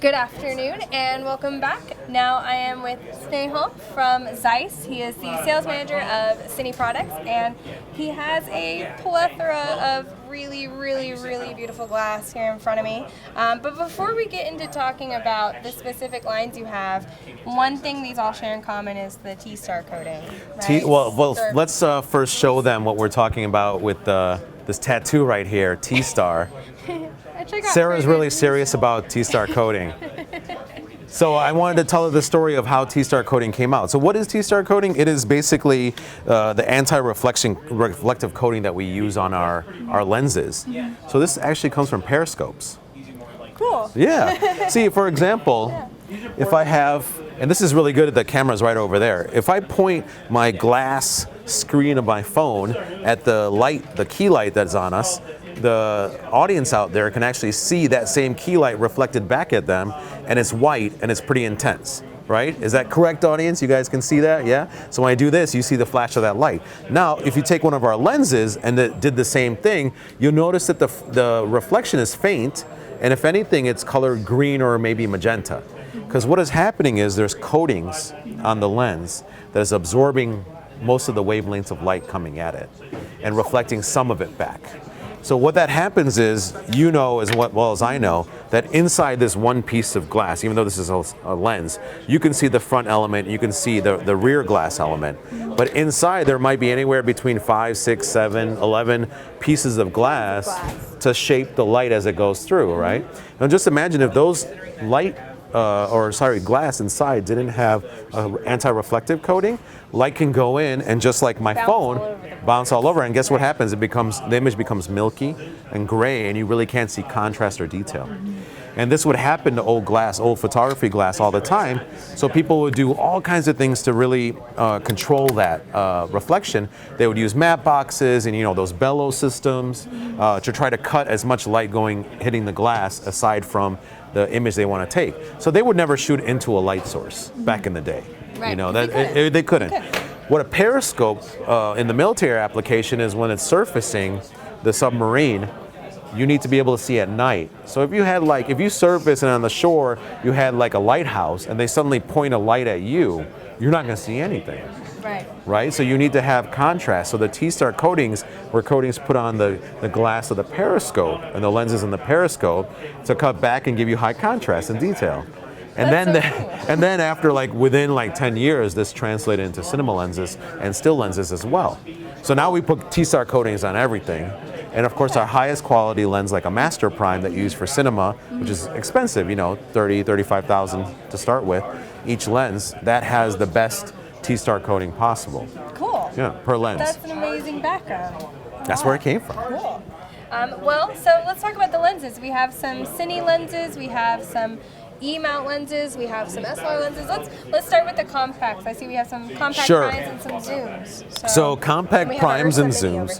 Good afternoon and welcome back. Now I am with Snehal from Zeiss. He is the sales manager of Cine Products and he has a plethora of really beautiful glass here in front of me. But before we get into talking about the specific lines you have, one thing these all share in common is the T-star coating. Right? Well, let's first show them what we're talking about with this tattoo right here, T-star. Sarah's really serious about T-star coating. So I wanted to tell her the story of how T-star coating came out. So what is T-star coating? It is basically the reflective coating that we use on our lenses. So this actually comes from periscopes. Cool. Yeah. See, for example, if I have, and this is really good, the camera's right over there. If I point my glass screen of my phone at the light, the key light that's on us, the audience out there can actually see that same key light reflected back at them, and it's white and it's pretty intense, right? Is that correct, audience? You guys can see that, yeah? So when I do this, you see the flash of that light. Now, if you take one of our lenses and it did the same thing, you'll notice that the reflection is faint, and if anything, it's colored green or maybe magenta. Because what is happening is there's coatings on the lens that is absorbing most of the wavelengths of light coming at it and reflecting some of it back. So what that happens is, you know as well as I know, that inside this one piece of glass, even though this is a lens, you can see the front element, you can see the rear glass element. But inside there might be anywhere between 5, 6, 7, 11 pieces of glass to shape the light as it goes through, right? Now just imagine if those glass inside didn't have an anti-reflective coating, light can go in and just like my phone, bounce all over, and guess what happens? The image becomes milky and gray, and you really can't see contrast or detail. And this would happen to old photography glass all the time. So people would do all kinds of things to really control that reflection. They would use matte boxes and those bellow systems to try to cut as much light hitting the glass aside from the image they want to take. So they would never shoot into a light source back in the day. Right. They couldn't. What a periscope in the military application is when it's surfacing the submarine, you need to be able to see at night. So if you surface and on the shore you had like a lighthouse and they suddenly point a light at you, you're not going to see anything. Right? So you need to have contrast. So the T-star coatings were coatings put on the glass of the periscope and the lenses in the periscope to cut back and give you high contrast and detail. And then after within 10 years, this translated into cinema lenses and still lenses as well. So now we put T-star coatings on everything. And of course our highest quality lens, like a master prime that you use for cinema, which is expensive, $30,000, $35,000 to start with, each lens, that has the best T-star coating possible. Cool. Yeah, per lens. That's an amazing background. That's where it came from. Cool. So let's talk about the lenses. We have some Cine lenses, we have some E-mount lenses, we have some SLR lenses. Let's start with the compacts. I see we have some compact primes and some zooms. So compact primes and zooms.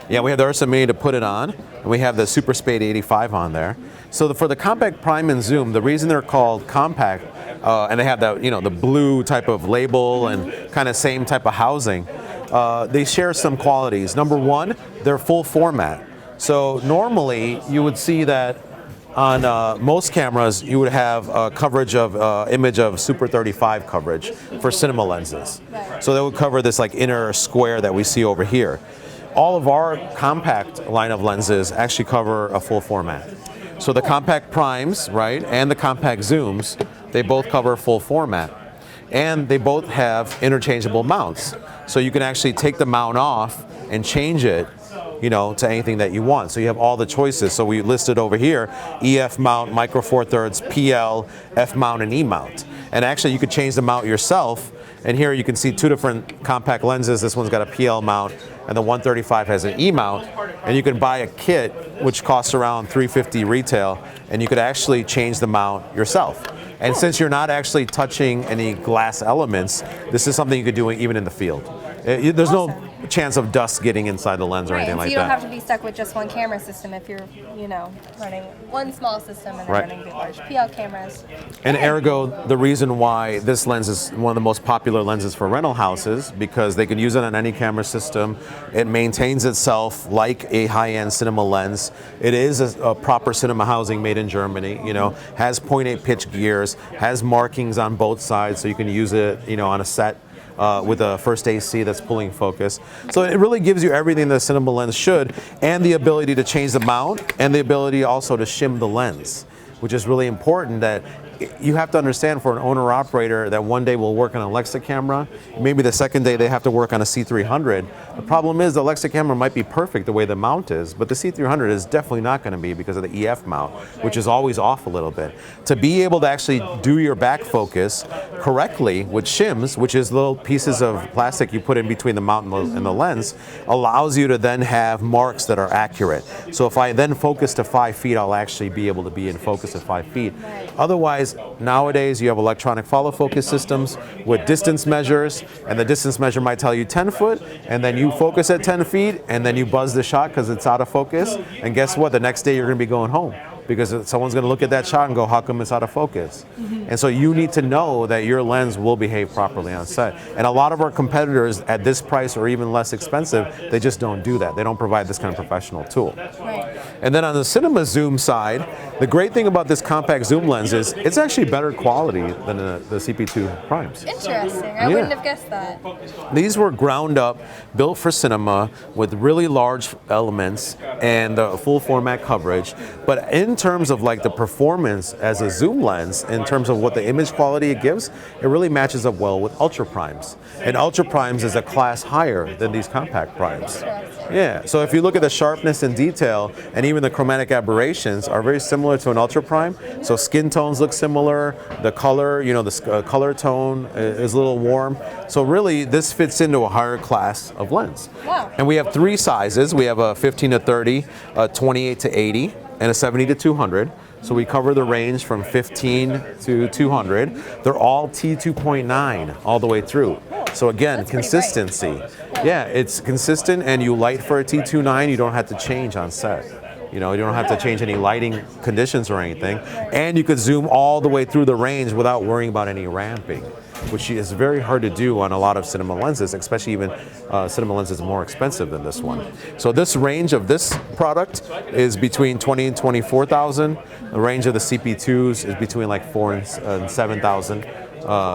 Yeah, we have the Ursa Mini to put it on, and we have the Super Spade 85 on there. So for the compact prime and zoom, the reason they're called compact, and they have the blue type of label and kind of same type of housing, they share some qualities. Number one, they're full format. So normally you would see that on most cameras you would have coverage of image of Super 35 coverage for cinema lenses. So they would cover this inner square that we see over here. All of our compact line of lenses actually cover a full format. So the compact primes, right, and the compact zooms, they both cover full format. And they both have interchangeable mounts. So you can actually take the mount off and change it, to anything that you want. So you have all the choices. So we listed over here, EF mount, micro four thirds, PL, F mount, and E mount. And actually you could change the mount yourself. And here you can see two different compact lenses. This one's got a PL mount, and the 135 has an E mount. And you can buy a kit, which costs around $350 retail, and you could actually change the mount yourself. And since you're not actually touching any glass elements, this is something you could do even in the field. There's no chance of dust getting inside the lens or Right, anything and so like you don't that. have to be stuck with just one camera system if you're, running one small system and then running big large PL cameras. And ergo, the reason why this lens is one of the most popular lenses for rental houses, because they can use it on any camera system. It maintains itself like a high-end cinema lens. It is a proper cinema housing made in Germany, has 0.8 pitch gears, has markings on both sides so you can use it, on a set. With a first AC that's pulling focus. So it really gives you everything that a cinema lens should, and the ability to change the mount, and the ability also to shim the lens, which is really important. That you have to understand, for an owner-operator that one day will work on an Alexa camera, maybe the second day they have to work on a C300. The problem is the Alexa camera might be perfect the way the mount is, but the C300 is definitely not going to be because of the EF mount, which is always off a little bit. To be able to actually do your back focus correctly with shims, which is little pieces of plastic you put in between the mount and the lens, allows you to then have marks that are accurate. So if I then focus to 5 feet, I'll actually be able to be in focus at 5 feet. Otherwise, nowadays you have electronic follow focus systems with distance measures, and the distance measure might tell you 10 foot, and then you focus at 10 feet, and then you buzz the shot because it's out of focus, and guess what? The next day you're going to be going home, because someone's going to look at that shot and go, how come it's out of focus? And so you need to know that your lens will behave properly on set. And a lot of our competitors at this price or even less expensive, they just don't do that. They don't provide this kind of professional tool. Right. And then on the cinema zoom side, the great thing about this compact zoom lens is it's actually better quality than the CP2 primes. Interesting. I wouldn't have guessed that. These were ground up, built for cinema with really large elements and full format coverage. But in terms of like the performance as a zoom lens, in terms of what the image quality it gives, it really matches up well with ultra primes. And ultra primes is a class higher than these compact primes. Yeah, so if you look at the sharpness and detail, and even the chromatic aberrations are very similar to an ultra prime. So skin tones look similar, the color, the color tone is a little warm. So really, this fits into a higher class of lens. Wow. And we have 3 sizes. We have a 15 to 30, a 28 to 80, and a 70 to 200. So we cover the range from 15 to 200. They're all T2.9 all the way through. So again, consistency. Yeah, it's consistent, and you light for a T2.9, you don't have to change on set. You don't have to change any lighting conditions or anything. And you could zoom all the way through the range without worrying about any ramping, which is very hard to do on a lot of cinema lenses, especially even cinema lenses more expensive than this one. So this range of this product is between 20 and 24,000. The range of the CP2s is between like 4,000 and 7,000.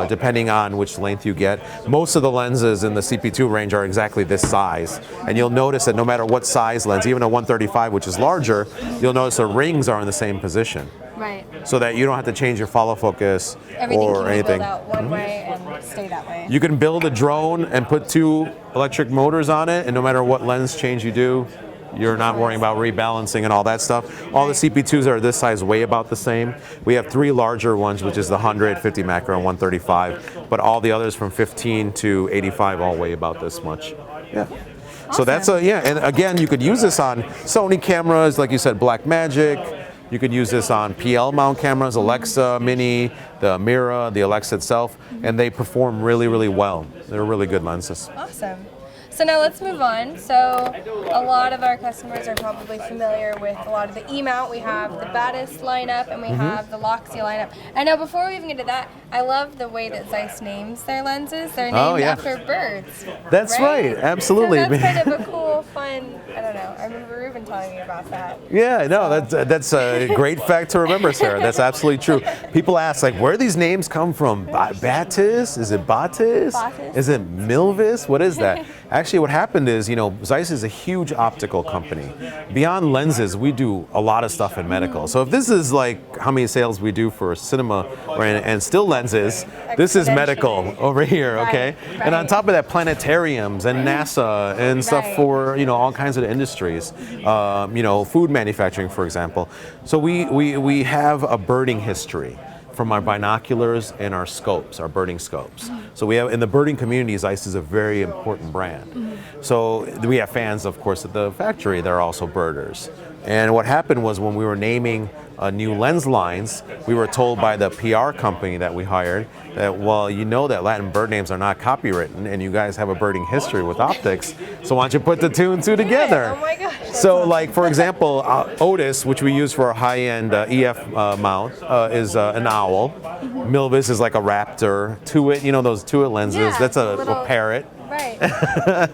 Depending on which length you get. Most of the lenses in the CP2 range are exactly this size. And you'll notice that no matter what size lens, even a 135, which is larger, you'll notice the rings are in the same position. Right. So that you don't have to change your follow focus Everything or can be anything. built out one way and stay that way. You can build a drone and put 2 electric motors on it, and no matter what lens change you do, you're not worrying about rebalancing and all that stuff. All the CP2s are this size, weigh about the same. We have 3 larger ones, which is the 100, 50 macro, and 135. But all the others from 15 to 85 all weigh about this much. Yeah. Awesome. So that's and again, you could use this on Sony cameras, like you said, Blackmagic. You could use this on PL mount cameras, Alexa Mini, the Mira, the Alexa itself, and they perform really, really well. They're really good lenses. Awesome. So now let's move on. So a lot of our customers are probably familiar with a lot of the E-mount. We have the Batis lineup, and we have the Loxia lineup. I know before we even get to that, I love the way that Zeiss names their lenses. They're named after birds. That's right, absolutely. So that's kind of a cool, fun, I don't know. I remember Ruben telling me about that. Yeah, no, that's a great fact to remember, Sarah. That's absolutely true. People ask, like, where do these names come from? Batis? Is it Batis? Batis? Is it Milvus? What is that? Actually, what happened is, Zeiss is a huge optical company. Beyond lenses, we do a lot of stuff in medical. So if this is like how many sales we do for cinema and still lenses, this is medical over here, okay? Right. And on top of that, planetariums and NASA and stuff for, all kinds of industries. Food manufacturing, for example. So we have a birding history from our binoculars and our scopes, our birding scopes. So we have, in the birding community, Zeiss is a very important brand. So we have fans, of course, at the factory. They're also birders. And what happened was when we were naming new lens lines, we were told by the PR company that we hired that, well, you know that Latin bird names are not copywritten, and you guys have a birding history with optics, so why don't you put the two and two together? Oh my gosh. So awesome. Like, for example, Otis, which we use for our high-end EF mount, is an owl. Milvus is like a raptor. Tuit, you know those Tuit lenses, that's a parrot. Right.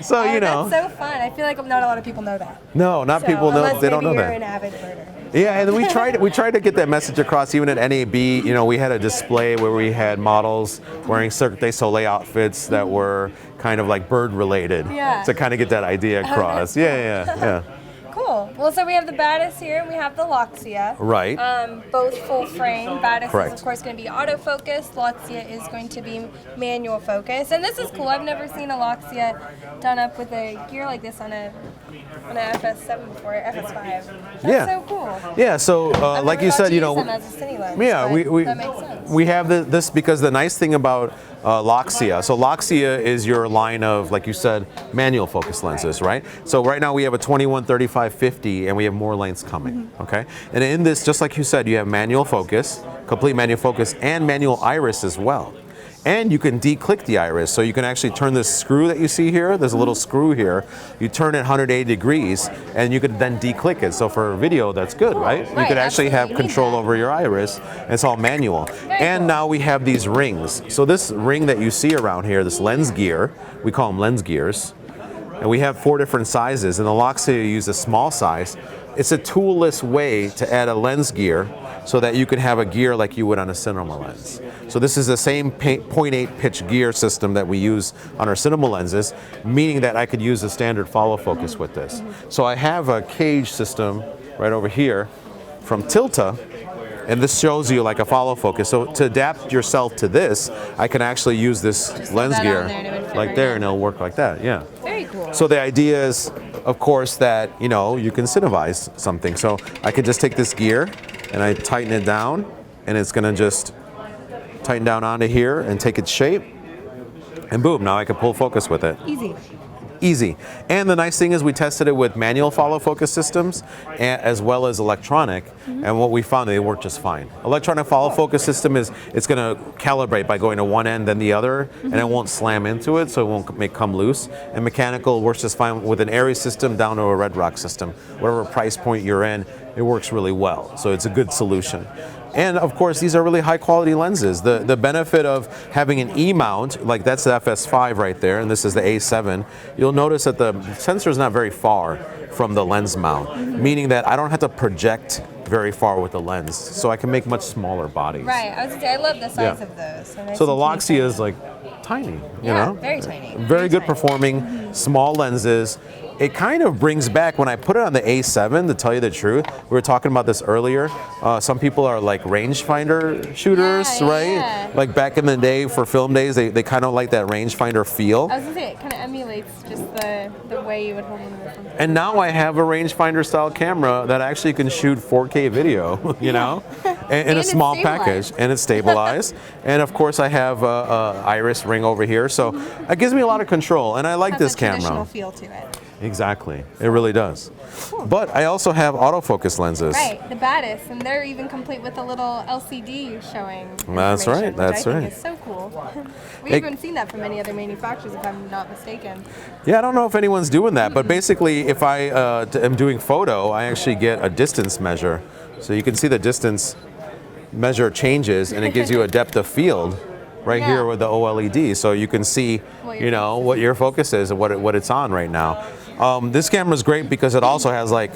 So, you know. That's so fun. I feel like not a lot of people know that. No, not people know. They don't know that. You're an avid birder. Yeah, and we tried to get that message across even at NAB. You know, we had a display where we had models wearing Cirque du Soleil outfits that were kind of like bird related. Yeah. To kind of get that idea across. Yeah. Cool. Well, so we have the Batis here and we have the Loxia. Right. Both full frame. Batis Correct. is of course going to be autofocus. Loxia is going to be manual focus. And this is cool. I've never seen a Loxia done up with a gear like this on a FS7 before, FS5. That's so cool. Yeah. So like you said, you know. As a cine lens, that makes sense. We have this because the nice thing about Loxia. So Loxia is your line of, like you said, manual focus lenses, right? So right now we have a 21, 35, 50, and we have more lengths coming, okay? And in this, just like you said, you have manual focus, complete manual focus, and manual iris as well. And you can declick the iris, so you can actually turn this screw that you see here, there's a little screw here, you turn it 180 degrees, and you could then declick it. So for video, that's good, right? You could actually have control over your iris, and it's all manual. And now we have these rings. So this ring that you see around here, this lens gear, we call them lens gears, and we have 4 different sizes, and the Loxia use a small size. It's a toolless way to add a lens gear so that you can have a gear like you would on a cinema lens. So this is the same 0.8 pitch gear system that we use on our cinema lenses, meaning that I could use a standard follow focus with this. So I have a cage system right over here from Tilta, and this shows you like a follow focus. So to adapt yourself to this, I can actually use this lens gear like there, and it'll work like that, yeah. Very cool. So the idea is, of course, that, you know, you can cinemize something. So I could just take this gear and I tighten it down, and it's gonna just tighten down onto here and take its shape, and boom, now I can pull focus with it. Easy. And the nice thing is we tested it with manual follow focus systems as well as electronic, and what we found, they work just fine. Electronic follow focus system is, it's going to calibrate by going to one end then the other, and it won't slam into it, so it won't come loose. And mechanical works just fine with an Aries system down to a Red Rock system. Whatever price point you're in, it works really well. So it's a good solution. And of course, these are really high quality lenses. The benefit of having an E-mount, like that's the FS5 right there, and this is the A7, you'll notice that the sensor is not very far from the lens mount, meaning that I don't have to project very far with the lens, so I can make much smaller bodies. Right, I was gonna say, I love the size of those. So the Loxia is like tiny, you know? Very tiny. Very good performing, small lenses. It kind of brings back, when I put it on the A7, to tell you the truth, we were talking about this earlier, some people are like rangefinder shooters, right? Yeah. Like back in the day for film days, they kind of like that rangefinder feel. I was gonna say, it kind of emulates just the way you would hold one of them. And now I have a rangefinder style camera that actually can shoot 4K video, you know, in a small package, and it's stabilized. And of course I have a iris ring over here, so it gives me a lot of control, and I like this camera. It has a traditional feel to it. Exactly, it really does. Cool. But I also have autofocus lenses. Right, the Batis, and they're even complete with a little LCD showing. That's right. That's which I right. think is so cool. We haven't seen that from any other manufacturers, if I'm not mistaken. Yeah, I don't know if anyone's doing that, but basically, if I am doing photo, I actually get a distance measure, so you can see the distance measure changes, and it gives you a depth of field. Right here with the OLED, so you can see, you know, what your focus is and what it's on right now. This camera is great because it also has like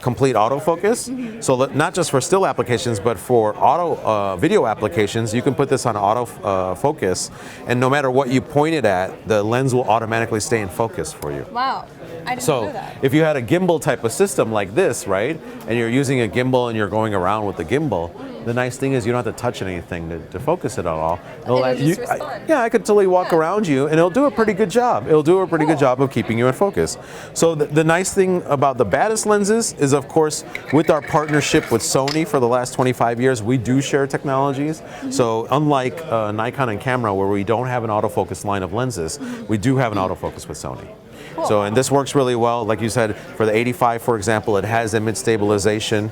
complete autofocus. So not just for still applications, but for auto video applications, you can put this on auto focus, and no matter what you point it at, the lens will automatically stay in focus for you. Wow, I didn't know that. If you had a gimbal type of system like this, right, and you're using a gimbal and you're going around with the gimbal, the nice thing is you don't have to touch anything to focus it at all. It'll just respond. Yeah, I could totally walk around you, and it'll do a pretty good job. It'll do a pretty good job of keeping you in focus. So the nice thing about the Batis lenses is, of course, with our partnership with Sony for the last 25 years, we do share technologies. So unlike Nikon and camera, where we don't have an autofocus line of lenses, we do have an autofocus with Sony. Cool. So, and this works really well. Like you said, for the 85, for example, it has image stabilization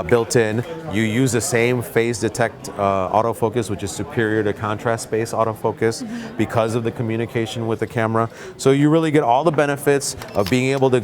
built in. You use the same phase detect autofocus, which is superior to contrast space autofocus because of the communication with the camera. So you really get all the benefits of being able to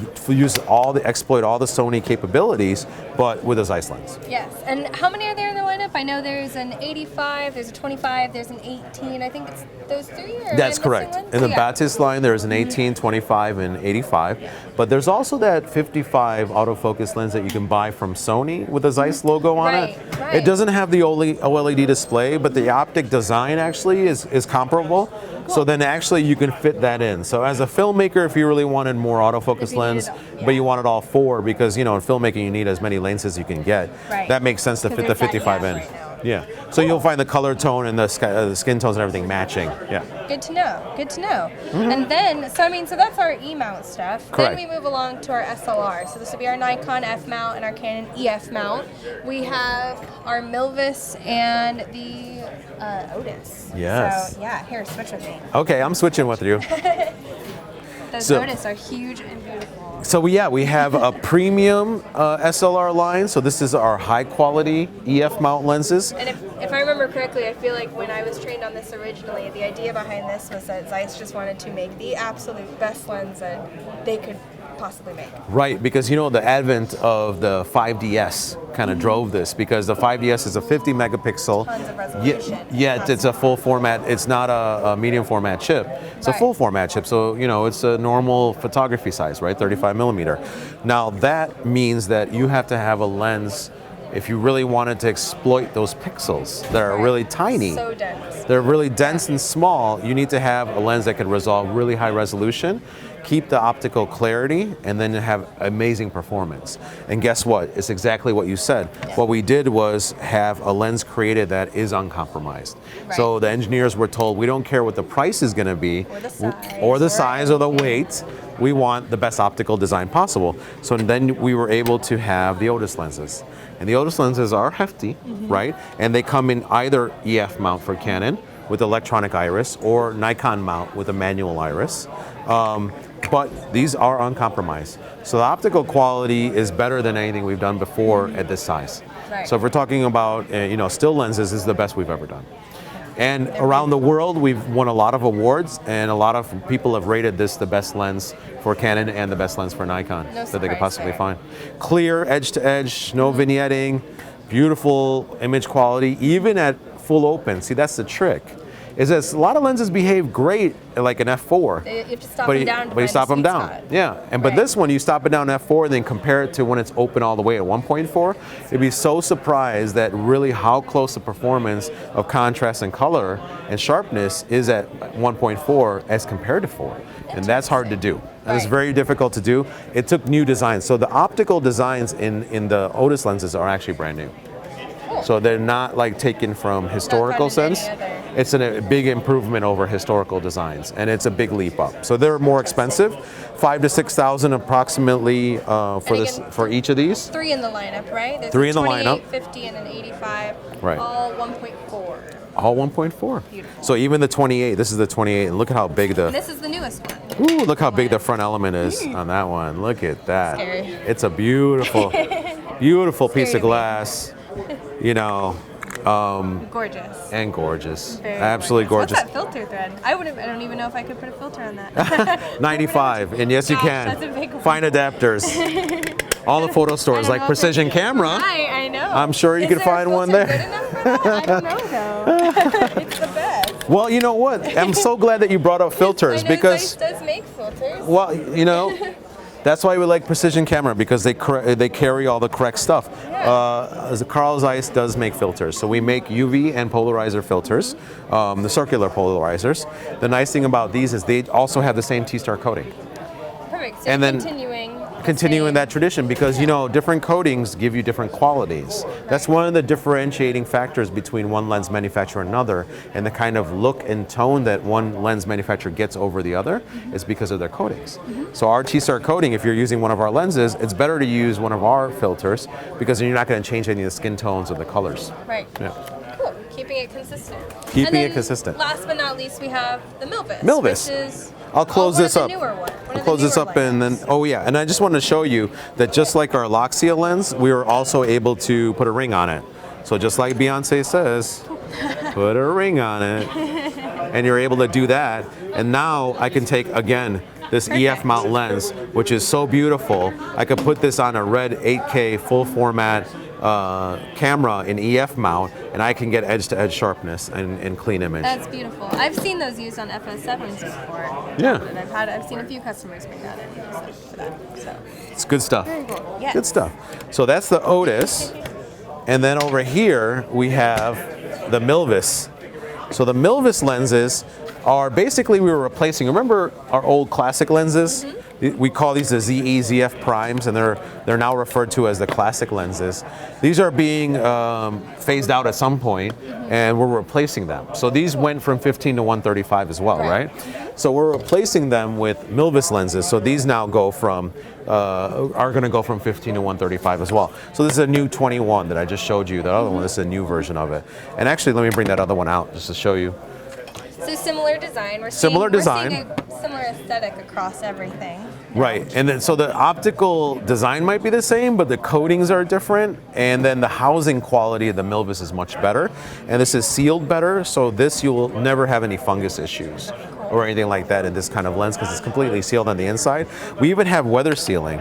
exploit all the Sony capabilities, but with a Zeiss lens. Yes. And how many are there in the lineup? I know there's an 85, there's a 25, there's an 18. I think it's those three. Or That's correct. In the Batis line, there's an 18, 25, and 85. But there's also that 55 autofocus lens that you can buy from Sony with a Zeiss logo on it. Right. It doesn't have the OLED display, but the optic design actually is comparable. Cool. So then actually you can fit that in. So as a filmmaker, if you really wanted more autofocus lens, but you wanted all four, because in filmmaking you need as many lenses as you can get, that makes sense to fit the 55 in. Right now. Yeah. So you'll find the color tone and the skin tones and everything matching. Yeah. Good to know. Good to know. And then, so that's our E-mount stuff. Correct. Then we move along to our SLR. So this will be our Nikon F mount and our Canon EF mount. We have our Milvus and the Otis. Yes. So yeah, here, switch with me. Okay, I'm switching with you. Those Otis are huge and beautiful. So we have a premium SLR line. So this is our high quality EF mount lenses. And if I remember correctly, I feel like when I was trained on this originally, the idea behind this was that Zeiss just wanted to make the absolute best lens that they could possibly make. Right, because the advent of the 5DS kind of drove this, because the 5DS is a 50 megapixel. Tons of resolution. Yet it's a full format. It's not a medium format chip. It's a full format chip. So it's a normal photography size, right? 35 millimeter. Now that means that you have to have a lens. If you really wanted to exploit those pixels that are really tiny, so dense. They're really dense and small, you need to have a lens that can resolve really high resolution, keep the optical clarity, and then have amazing performance. And guess what? It's exactly what you said. What we did was have a lens created that is uncompromised. So the engineers were told, we don't care what the price is going to be, or the size or the weight. We want the best optical design possible. So then we were able to have the Otis lenses. And the Otis lenses are hefty, right? And they come in either EF mount for Canon with electronic iris, or Nikon mount with a manual iris. But these are uncompromised. So the optical quality is better than anything we've done before at this size. So if we're talking about still lenses, this is the best we've ever done. And around the world, we've won a lot of awards, and a lot of people have rated this the best lens for Canon and the best lens for Nikon that they could possibly find. Clear, edge to edge, no vignetting, beautiful image quality, even at full open. See, that's the trick. Is that a lot of lenses behave great like an f4, you have to stop them down. But you stop them down. Yeah, but this one you stop it down f4 and then compare it to when it's open all the way at 1.4. You'd be so surprised that really how close the performance of contrast and color and sharpness is at 1.4 as compared to 4, and that's hard to do. And it's very difficult to do. It took new designs. So the optical designs in the Otis lenses are actually brand new. So they're not like taken from historical sense. It's a big improvement over historical designs, and it's a big leap up. So they're more expensive, $5,000 to $6,000 approximately for each of these. 3 in the lineup, right? There's 3 in the lineup. 50 and an 85. Right. All 1.4. All 1.4. Beautiful. So even the 28. This is the 28, and look at how big the. And this is the newest one. Ooh, look how big the front element is on that one. Look at that. Scary. It's a beautiful, beautiful piece of glass. Gorgeous. And gorgeous. Very absolutely gorgeous. What's that filter thread? I don't even know if I could put a filter on that. 95, and yes, you can. That's a big one. Find adapters. All the photo stores like Precision Camera. I know. I'm sure you could find one there. Good enough for that? I don't know though. It's the best. Well, you know what? I'm so glad that you brought up filters, because Zeiss does make filters. Well, that's why we like Precision Camera, because they carry all the correct stuff. Carl Zeiss does make filters, so we make UV and polarizer filters, the circular polarizers. The nice thing about these is they also have the same T-star coating. Perfect. So and then continuing that tradition, because different coatings give you different qualities. That's one of the differentiating factors between one lens manufacturer and another, and the kind of look and tone that one lens manufacturer gets over the other is because of their coatings. So our T-star coating, if you're using one of our lenses, it's better to use one of our filters, because then you're not going to change any of the skin tones or the colors. Right. Yeah. Cool. Keep keeping it consistent. Keeping and then it consistent. Last but not least, we have the Milvus. Milvus. Which is I'll close this up. I'll close this up and then, oh yeah, and I just wanted to show you that just like our Loxia lens, we were also able to put a ring on it. So just like Beyonce says, put a ring on it. And you're able to do that. And now I can take, again, this EF mount lens, which is so beautiful. I could put this on a red 8K full format camera in EF mount, and I can get edge-to-edge sharpness and clean image. That's beautiful. I've seen those used on FS7s before. Yeah. And I've seen a few customers bring that in and use it for that. So it's good stuff. very cool. Yes. Good stuff. So that's the Otis, and then over here we have the Milvus. So the Milvus lenses are basically, we were replacing, remember our old classic lenses? Mm-hmm. We call these the ZE, ZF primes, and they're now referred to as the classic lenses. These are being phased out at some point, and we're replacing them. So these went from 15 to 135 as well, right? So we're replacing them with Milvus lenses. So these now go from, are going to go from 15 to 135 as well. So this is a new 21 that I just showed you. The other one, this is a new version of it. And actually, let me bring that other one out just to show you. So similar design. We're seeing a similar aesthetic across everything. Right, and then so the optical design might be the same, but the coatings are different, and then the housing quality of the Milvus is much better, and this is sealed better, so this you will never have any fungus issues or anything like that in this kind of lens because it's completely sealed on the inside. We even have weather sealing,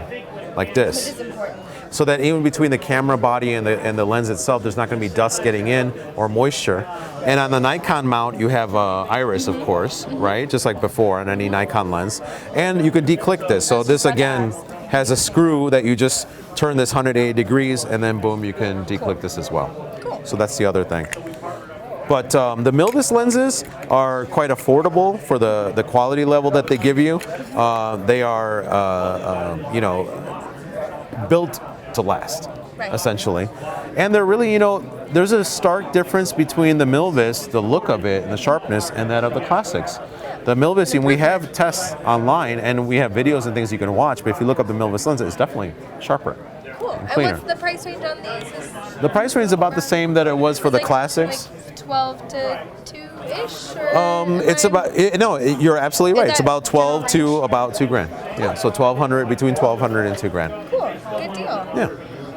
like this. Which is important. So that even between the camera body and the lens itself, there's not going to be dust getting in or moisture. And on the Nikon mount, you have iris, of course, right? Just like before on any Nikon lens. And you can declick this. So this, again, has a screw that you just turn this 180 degrees, and then boom, you can declick this as well. Cool. So that's the other thing. But the Milvus lenses are quite affordable for the quality level that they give you. They are, you know, built to last, essentially. And they're really, you know, there's a stark difference between the Milvus, the look of it and the sharpness, and that of the classics. The Milvus, and we have tests online and we have videos and things you can watch, but if you look up the Milvus lens, it's definitely sharper. Cool. And what's the price range on these? The price range is about the same that it was for the classics. Like 12 to 2-ish? It's about, no, you're absolutely right. It's about 12 to about $2,000. Yeah, so 1,200, between 1,200 and $2,000. Cool, good deal. Yeah.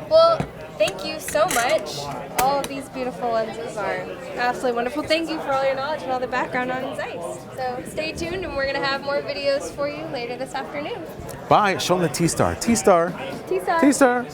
Well, thank you so much. All of these beautiful lenses are absolutely wonderful. Thank you for all your knowledge and all the background on Zeiss. So stay tuned, and we're going to have more videos for you later this afternoon. Bye. Show them the T-Star. T-Star. T-Star. T-Star.